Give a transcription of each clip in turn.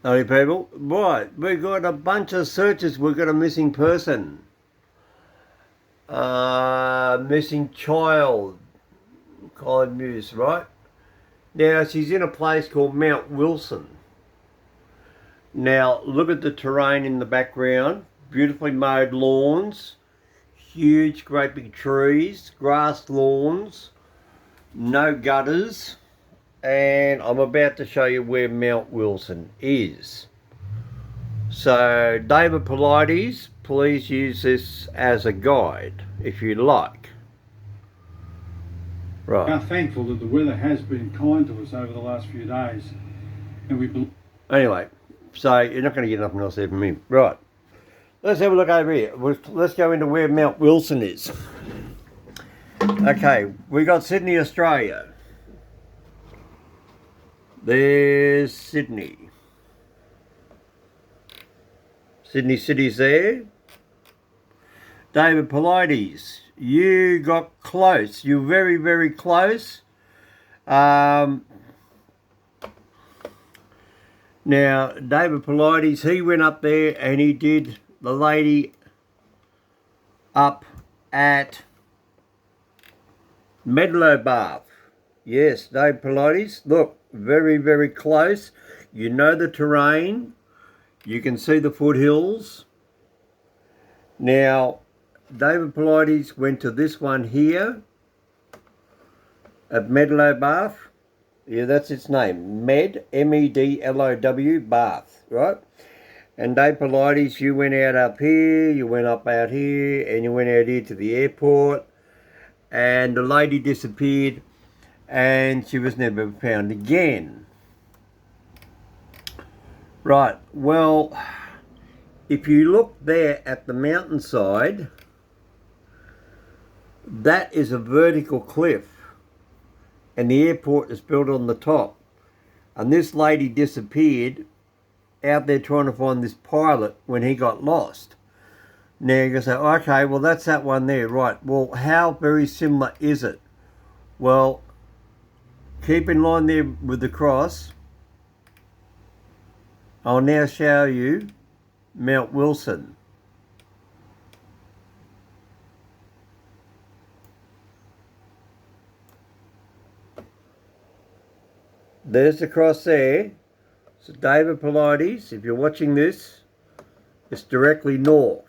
Howdy people. Right, we got a bunch of searches. We've got a missing person. Missing child. Colin Muse, right? Now, she's in a place called Mount Wilson. Now, look at the terrain in the background. Beautifully mowed lawns. Huge, great big trees. Grass lawns. No gutters. And I'm about to show you where Mount Wilson is. So, David Polities, please use this as a guide if you like. Right. We are thankful that the weather has been kind to us over the last few days, and we. Anyway, so you're not going to get nothing else there from me. Right. Let's have a look over here. Let's go into where Mount Wilson is. Okay, we got Sydney, Australia. There's Sydney. Sydney City's there. David Polities, you got close. You're very, very close. Now, David Polities, he went up there and he did the lady up at Medlow Bath. Yes, David Polities, look, very, very close. You know the terrain. You can see the foothills. Now, David Polities went to this one here at Medlow Bath. Yeah, that's its name. M-E-D-L-O-W, Bath, right? And David Polities, you went out up here, you went up out here, and you went out here to the airport. And the lady disappeared, and she was never found again. Right, well, if you look there at the mountainside, that is a vertical cliff, and the airport is built on the top. And this lady disappeared out there trying to find this pilot when he got lost. Now you can say, okay, well that's that one there, right? Well, how very similar is it? Well, keep in line there with the cross. I'll now show you Mount Wilson. There's the cross there. So David Polities, if you're watching this, it's directly north.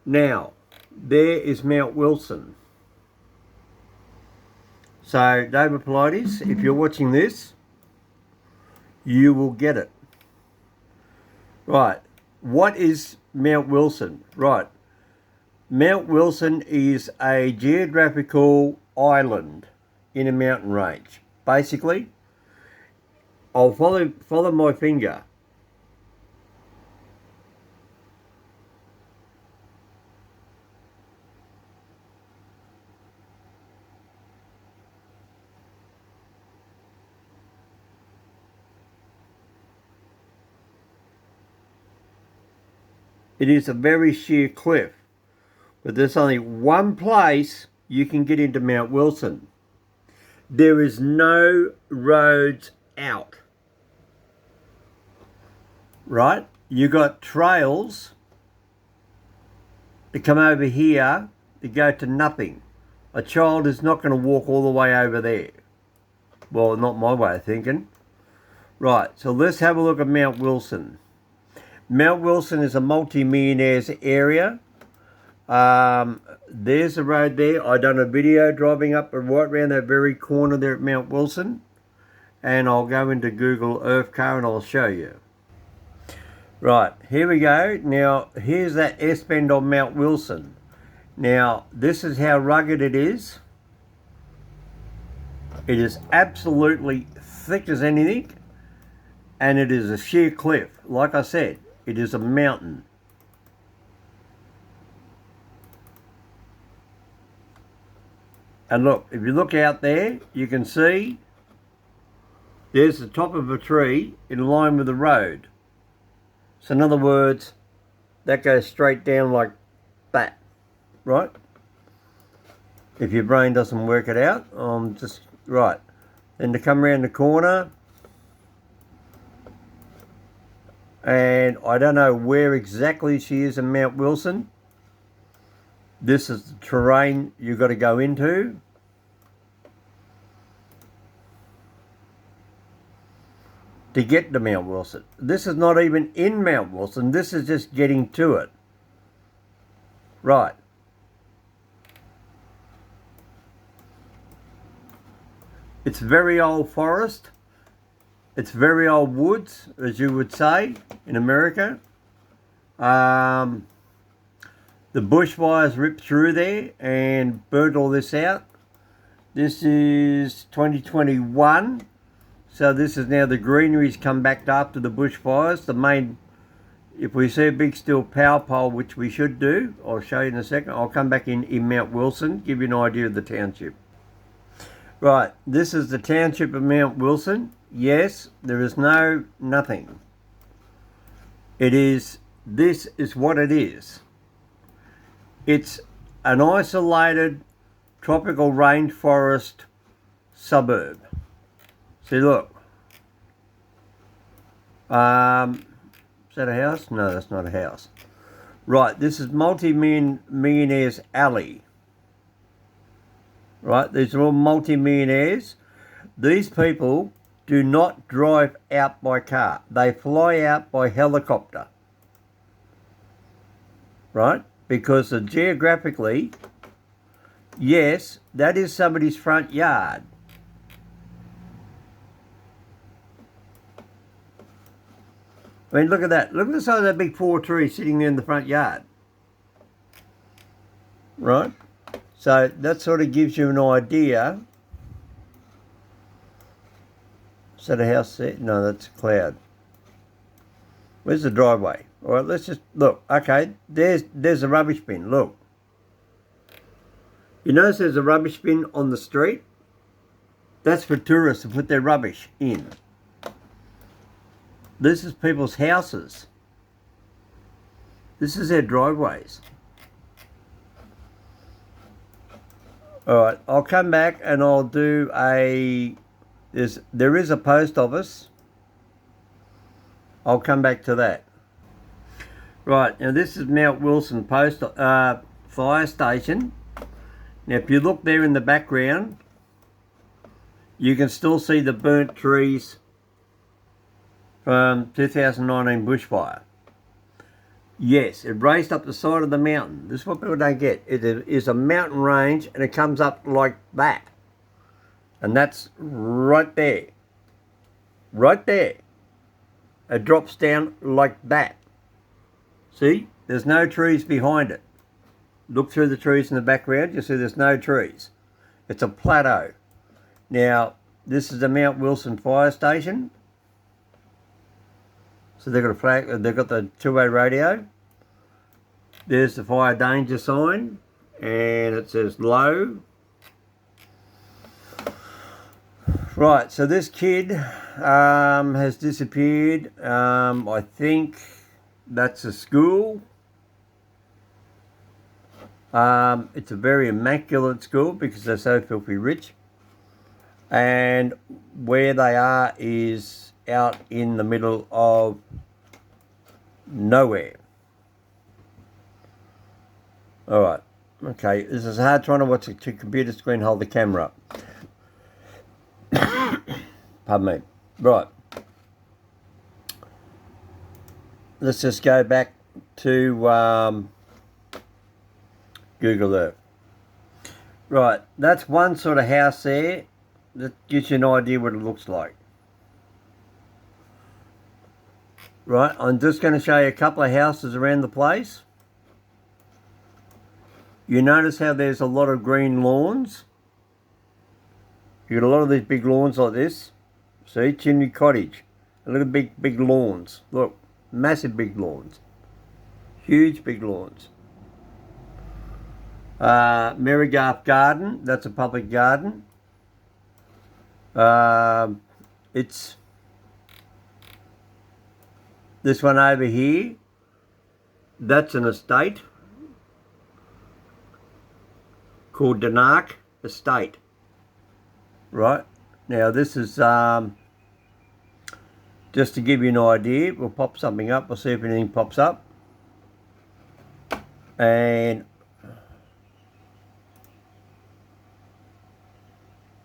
Now, there is Mount Wilson. So David Polities, if you're watching this, you will get it. Right, what is Mount Wilson? Right, Mount Wilson is a geographical island in a mountain range. Basically, I'll follow my finger. It is a very sheer cliff, but there's only one place you can get into Mount Wilson. There is no roads out. Right? You got trails to come over here to go to nothing. A child is not going to walk all the way over there. Well, not my way of thinking. Right, so let's have a look at Mount Wilson. Mount Wilson is a multi-millionaires area. There's a road there. I done a video driving up and right around that very corner there at Mount Wilson. And I'll go into Google Earth car and I'll show you. Right, here we go. Now, here's that S-bend on Mount Wilson. Now, this is how rugged it is. It is absolutely thick as anything. And it is a sheer cliff. Like I said, it is a mountain. And look, if you look out there, you can see there's the top of a tree in line with the road. So in other words, that goes straight down like that, right? If your brain doesn't work it out, right. Then to come around the corner, And I don't know where exactly she is in Mount Wilson. This is the terrain you've got to go into. To get to Mount Wilson. This is not even in Mount Wilson. This is just getting to it. Right. It's very old forest. It's very old woods, as you would say in America. The bushfires ripped through there and burnt all this out. This is 2021. So this is now the greenery's come back after the bushfires. The main, if we see a big steel power pole, which we should do, I'll show you in a second. I'll come back in Mount Wilson, give you an idea of the township. Right, this is the township of Mount Wilson. Yes, there is nothing. This is what it is. It's an isolated tropical rainforest suburb. See, look. Is that a house? No, that's not a house. Right, this is multi-millionaires alley. Right, these are all multi-millionaires. These people do not drive out by car. They fly out by helicopter. Right, because geographically, yes, that is somebody's front yard. I mean, look at that. Look at the size of that big 4 tree sitting there in the front yard. Right? So that sort of gives you an idea. Is that a house there? No, that's a cloud. Where's the driveway? All right, let's just look. Okay, there's a rubbish bin. Look. You notice there's a rubbish bin on the street? That's for tourists to put their rubbish in. This is people's houses. This is their driveways. Alright, I'll come back and I'll do there is a post office. I'll come back to that. Right, now this is Mount Wilson fire station. Now if you look there in the background, you can still see the burnt trees from 2019 bushfire. Yes, it raced up the side of the mountain. This is what people don't get. It is a mountain range and it comes up like that. And that's right there. Right there. It drops down like that. See? There's no trees behind it. Look through the trees in the background, you'll see there's no trees. It's a plateau. Now, this is the Mount Wilson fire station. So they've got a flag, they've got the two-way radio. There's the fire danger sign, and it says low. Right, so this kid has disappeared. I think that's a school. It's a very immaculate school because they're so filthy rich. And where they are is out in the middle of nowhere. Alright, okay, this is hard trying to watch a computer screen hold the camera up. Pardon me. Right. Let's just go back to Google Earth. Right, that's one sort of house there. That gives you an idea what it looks like. Right, I'm just going to show you a couple of houses around the place. You notice how there's a lot of green lawns. You got a lot of these big lawns like this. See, chimney cottage. A little big lawns. Look, massive big lawns. Huge big lawns. Marygarth Garden, that's a public garden. It's this one over here, that's an estate called Denark Estate. Right, now this is Denark Just to give you an idea, we'll pop something up. We'll see if anything pops up. And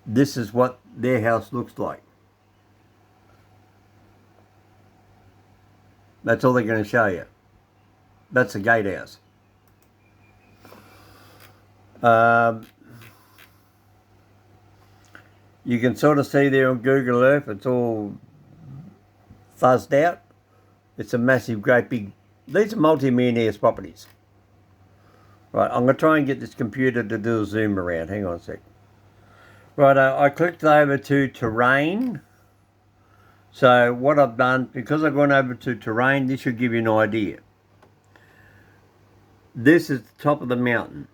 this is what their house looks like. That's all they're going to show you. That's the gatehouse. You can sort of see there on Google Earth, it's all fuzzed out. It's a massive, great big, these are multi-millionaires properties. Right, I'm going to try and get this computer to do a zoom around. Hang on a sec. Right, I clicked over to terrain. So what I've done, because I've gone over to terrain, this should give you an idea. This is the top of the mountain.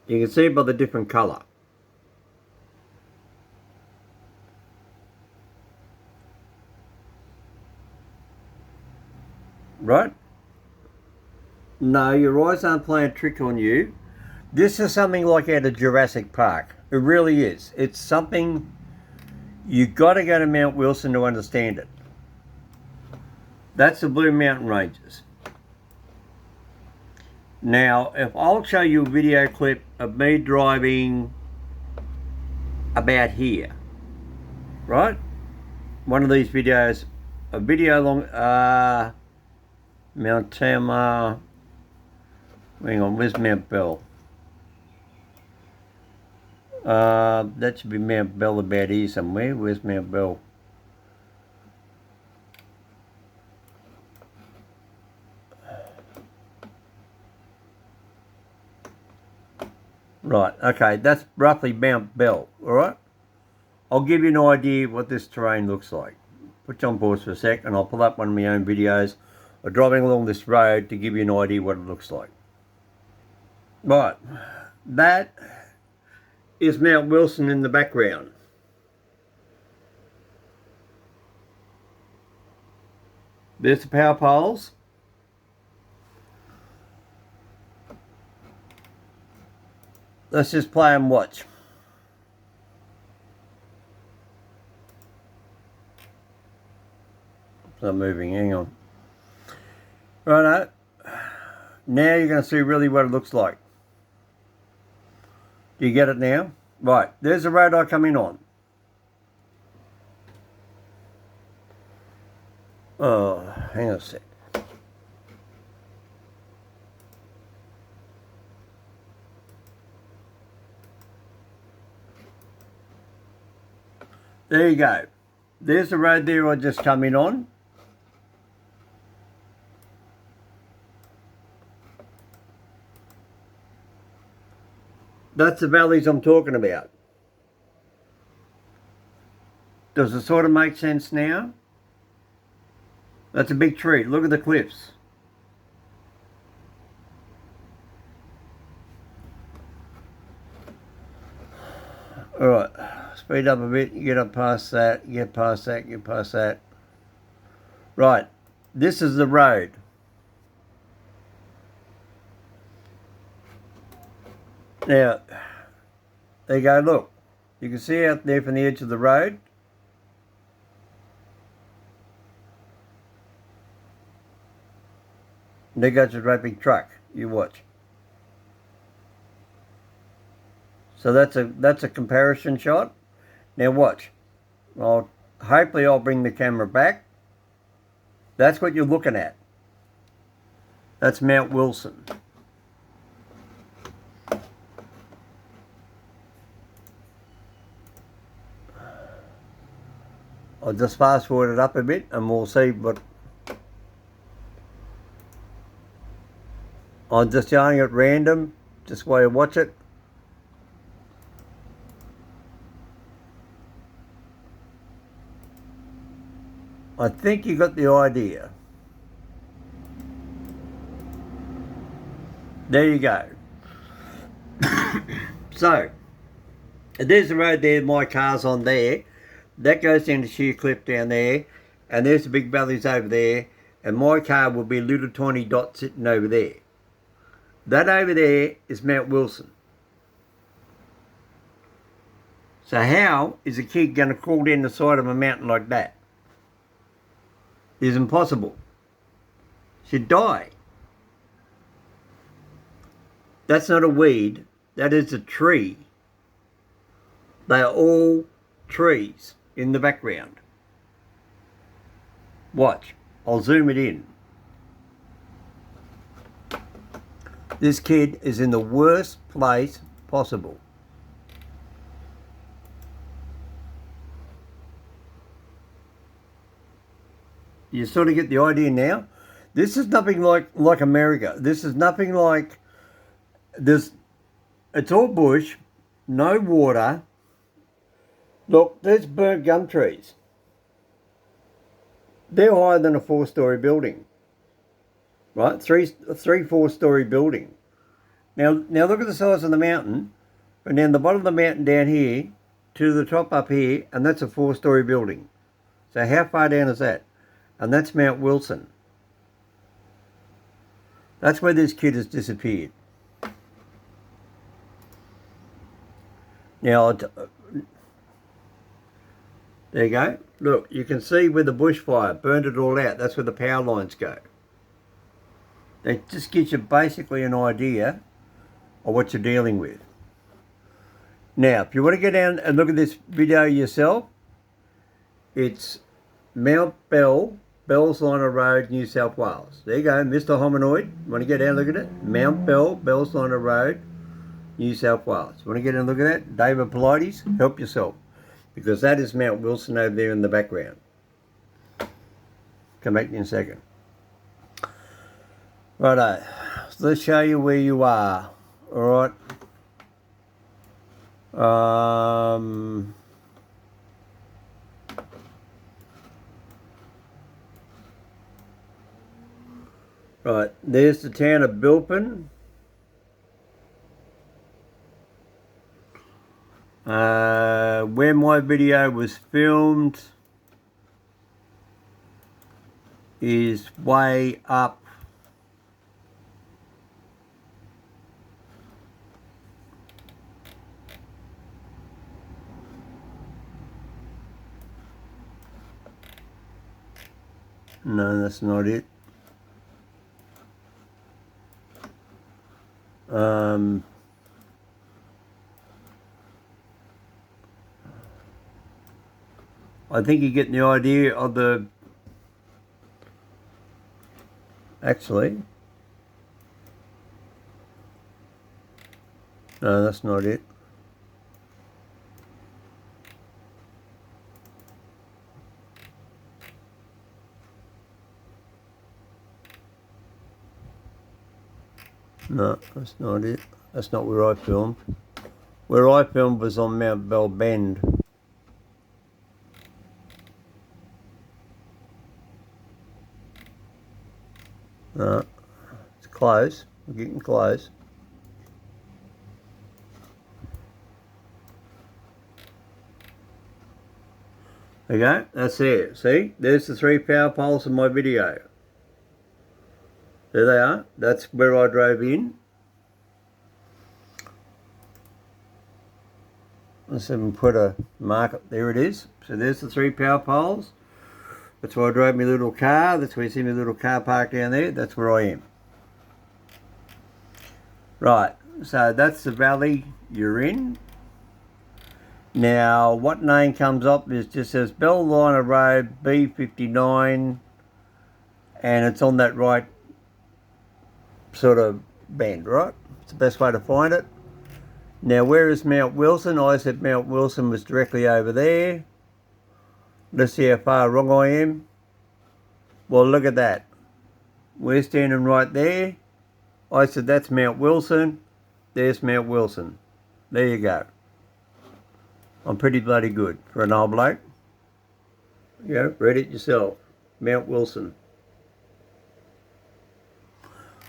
You can see it by the different colour. Right? No, your eyes aren't playing a trick on you. This is something like out of Jurassic Park. It really is. It's something you've got to go to Mount Wilson to understand it. That's the Blue Mountain Ranges. Now, if I'll show you a video clip of me driving about here, right? One of these videos, a video along Mount Tama. Hang on, where's Mount Bell? That should be Mount Bell about here somewhere. Where's Mount Bell? Right, okay, that's roughly Mount Bell, alright? I'll give you an idea what this terrain looks like. Put you on pause for a sec and I'll pull up one of my own videos of driving along this road to give you an idea what it looks like. Right, that is Mount Wilson in the background. There's the power poles. Let's just play and watch. It's not moving, hang on. Righto. Now you're going to see really what it looks like. Do you get it now? Right, there's the road I come in on. Oh, hang on a sec. There you go. There's the road there I just come in on. That's the valleys I'm talking about. Does it sort of make sense now? That's a big tree. Look at the cliffs. Alright, speed up a bit, get up past that, get past that, get past that. Right, this is the road. Now, there you go, look. You can see out there from the edge of the road. There goes a great big truck. You watch. So that's a comparison shot. Now watch. Hopefully I'll bring the camera back. That's what you're looking at. That's Mount Wilson. I'll just fast forward it up a bit and we'll see what... I'm just showing it random, just while you watch it. I think you got the idea. There you go. So, there's the road there, my car's on there. That goes down to Sheer Cliff down there. And there's the big valleys over there. And my car will be a little tiny dot sitting over there. That over there is Mount Wilson. So how is a kid going to crawl down the side of a mountain like that? is impossible. She'd die. That's not a weed. That is a tree. They are all trees in the background. Watch. I'll zoom it in. This kid is in the worst place possible. You sort of get the idea now. This is nothing like America. This is nothing like this. It's all bush, no water. Look, there's burnt gum trees. They're higher than a 4-story building, right? 4-story building. Now look at the size of the mountain, and then the bottom of the mountain down here to the top up here, and that's a 4-story building. So how far down is that? And that's Mount Wilson. That's where this kid has disappeared. Now, there you go. Look, you can see where the bushfire burned it all out. That's where the power lines go. That just gives you basically an idea of what you're dealing with. Now, if you want to go down and look at this video yourself, it's Mount Bellsliner Road, New South Wales. There you go, Mr. Hominoid. Want to go down and look at it? Mount Bellsliner Road, New South Wales. Want to get and look at that? David Polities, help yourself. Because that is Mount Wilson over there in the background. Come back in a second. Righto, so let's show you where you are. Alright. Right, there's the town of Bilpin. Where my video was filmed is way up no, that's not it. I think you're getting the idea of the... Actually... No, that's not it. No, that's not it. That's not where I filmed. Where I filmed was on Mount Bell Bend. No, it's close. We're getting close. There you go. That's it. See? There's the 3 power poles in my video. There they are. That's where I drove in. Let's even put a mark up. There it is. So there's the 3 power poles. That's where I drove my little car. That's where you see my little car parked down there. That's where I am. Right. So that's the valley you're in. Now, what name comes up is just says Bellsliner Road, B59. And it's on that right sort of bend, right? It's the best way to find it. Now, where is Mount Wilson? I said Mount Wilson was directly over there. Let's see how far wrong I am. Well, look at that. We're standing right there. I said that's Mount Wilson. There's Mount Wilson. There you go. I'm pretty bloody good for an old bloke. Yeah, read it yourself. Mount Wilson.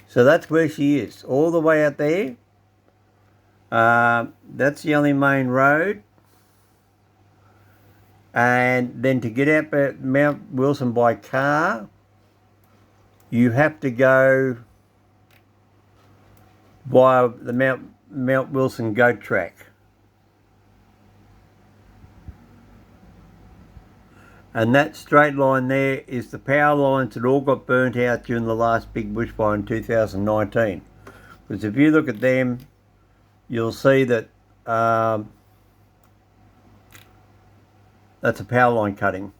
So that's where she is, all the way out there. That's the only main road. And then to get out at Mount Wilson by car, you have to go via the Mount Wilson goat track. And that straight line there is the power lines that all got burnt out during the last big bushfire in 2019. Because if you look at them, you'll see that that's a power line cutting.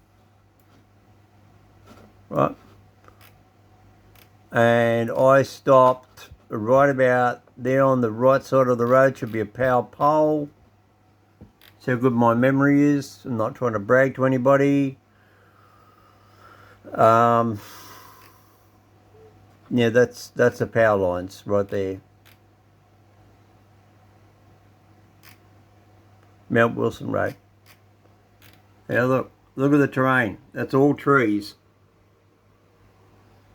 Right. And I stopped right about there on the right side of the road. Should be a power pole. See how good my memory is. I'm not trying to brag to anybody. Yeah, that's the power lines right there. Mount Wilson Road. Now look at the terrain. That's all trees.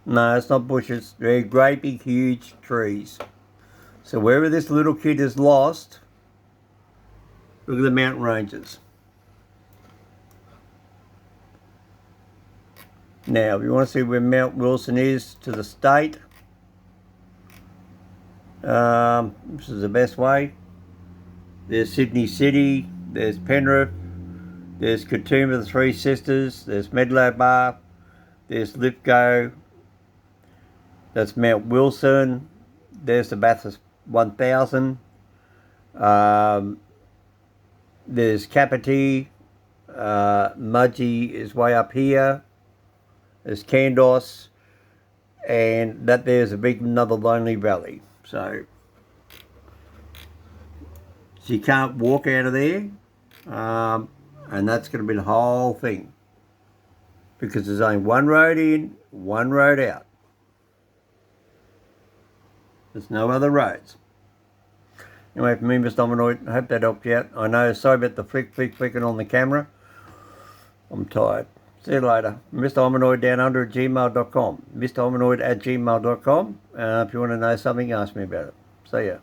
No, it's not bushes. They're great big huge trees. So wherever this little kid is lost, look at the mountain ranges. Now, if you want to see where Mount Wilson is to the state, this is the best way. There's Sydney City, there's Penrith, there's Katoomba, the Three Sisters, there's Medlow Bath, there's Lithgow, that's Mount Wilson, there's the Bathurst 1000, there's Kapiti, Mudgee is way up here, there's Kandos, and that there's a big another lonely valley. So you can't walk out of there, and that's going to be the whole thing, because there's only one road in, one road out. There's no other roads. Anyway, for me, Mr. Hominoid, I hope that helped you out. I know, sorry about the flicking on the camera. I'm tired. See you later. Mr. Hominoid down under at gmail.com. Mr. Hominoid at gmail.com. If you want to know something, ask me about it. See ya.